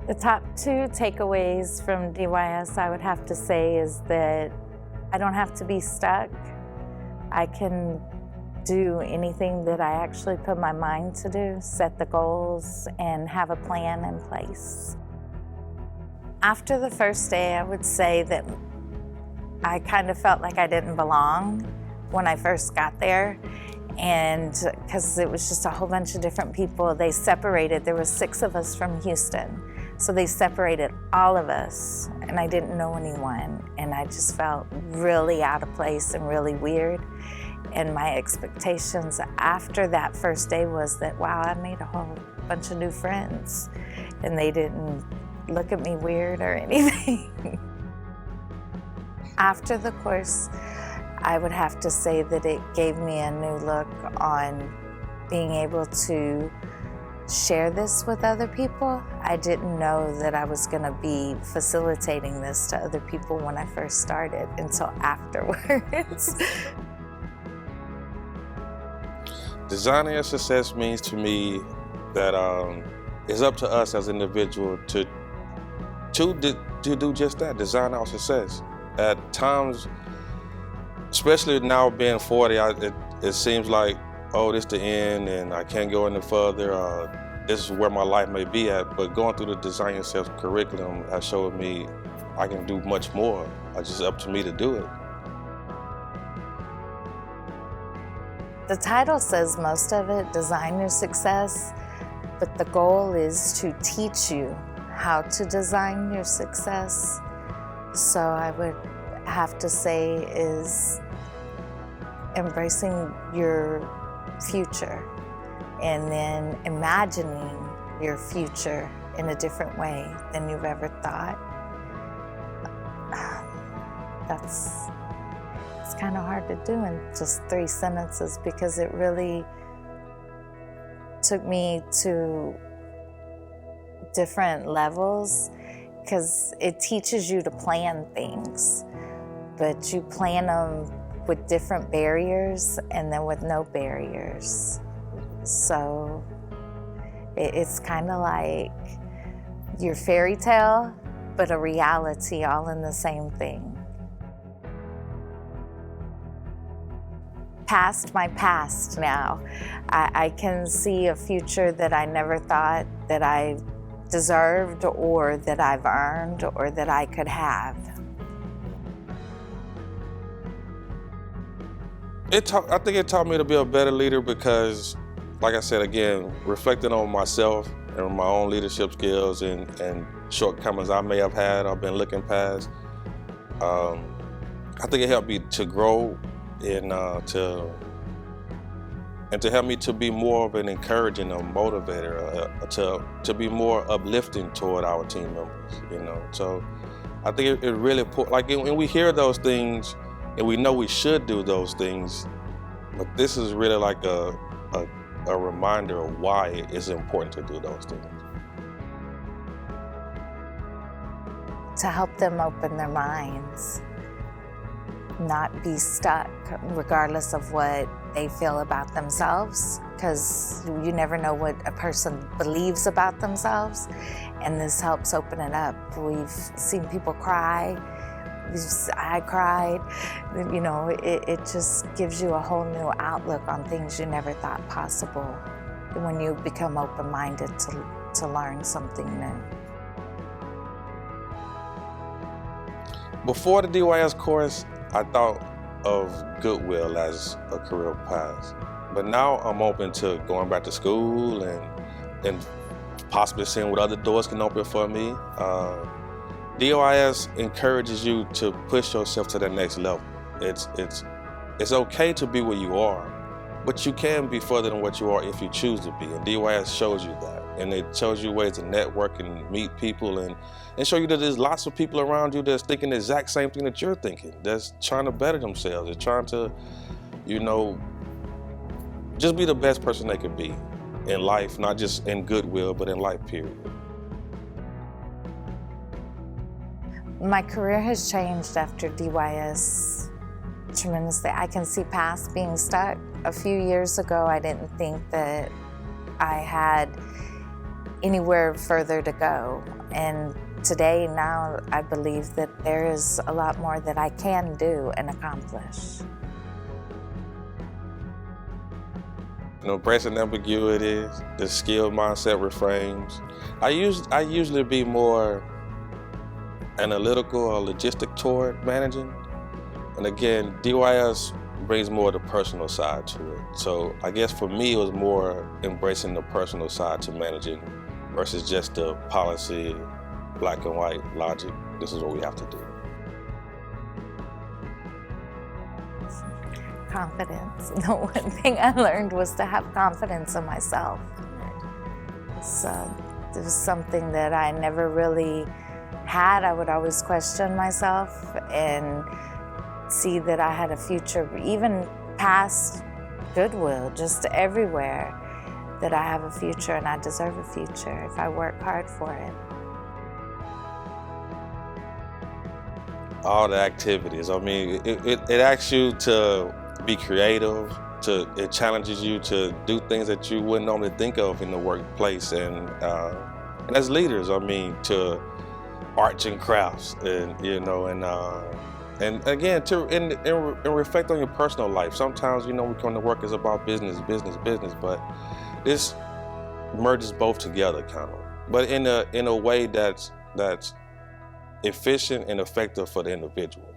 The top two takeaways from DYS, I would have to say, is that I don't have to be stuck. I can do anything that I actually put my mind to do, set the goals, and have a plan in place. After the first day, I would say that I kind of felt like I didn't belong when I first got there. And because it was just a whole bunch of different people, they separated. There were 6 of us from Houston. So they separated all of us, and I didn't know anyone. And I just felt really out of place and really weird. And my expectations after that first day was that, wow, I made a whole bunch of new friends. And they didn't look at me weird or anything. After the course, I would have to say that it gave me a new look on being able to share this with other people. I didn't know that I was going to be facilitating this to other people when I first started until afterwards. Designing your success means to me that it's up to us as individuals to do just that, design our success. At times, especially now being 40, it seems like, oh, this is the end and I can't go any further. This is where my life may be at. But going through the Design Yourself curriculum has showed me I can do much more. It's just up to me to do it. The title says most of it, Design Your Success, but the goal is to teach you how to design your success. So I would have to say is embracing your future and then imagining your future in a different way than you've ever thought. It's kind of hard to do in just 3 sentences because it really took me to different levels, because it teaches you to plan things, but you plan them with different barriers and then with no barriers. So it's kind of like your fairy tale, but a reality all in the same thing. Past my past now. I can see a future that I never thought that I deserved or that I've earned or that I could have. I think it taught me to be a better leader because, like I said, again, reflecting on myself and my own leadership skills and shortcomings I may have had or been looking past, I think it helped me to grow and to help me to be more of an encouraging or motivator, to be more uplifting toward our team members, you know. So I think it really when we hear those things and we know we should do those things, but this is really like a reminder of why it's important to do those things. To help them open their minds, not be stuck regardless of what they feel about themselves, because you never know what a person believes about themselves, and this helps open it up. We've seen people cry. I cried. You know, it just gives you a whole new outlook on things you never thought possible when you become open-minded to learn something new. Before the DYS course, I thought of Goodwill as a career path, but now I'm open to going back to school and possibly seeing what other doors can open for me. DYS encourages you to push yourself to the next level. It's okay to be where you are, but you can be further than what you are if you choose to be, and DYS shows you that. And it shows you ways to network and meet people and show you that there's lots of people around you that's thinking the exact same thing that you're thinking, that's trying to better themselves, they're trying to, you know, just be the best person they could be in life, not just in Goodwill, but in life, period. My career has changed after DYS tremendously. I can see past being stuck. A few years ago, I didn't think that I had anywhere further to go. And today, now, I believe that there is a lot more that I can do and accomplish. Embracing ambiguities, the skill mindset reframes. I usually be more analytical or logistic toward managing. And again, DYS brings more of the personal side to it. So I guess for me, it was more embracing the personal side to managing versus just the policy, black and white logic. This is what we have to do. Confidence. The one thing I learned was to have confidence in myself. So it was something that I never really had. I would always question myself and see that I had a future, even past Goodwill, just everywhere, that I have a future and I deserve a future if I work hard for it. All the activities. I mean, it asks you to be creative. It challenges you to do things that you wouldn't normally think of in the workplace, and as leaders, I mean, to arts and crafts, and and again, to reflect on your personal life. Sometimes, we come to work is about business, but this merges both together, kind of, but in a way that's efficient and effective for the individual.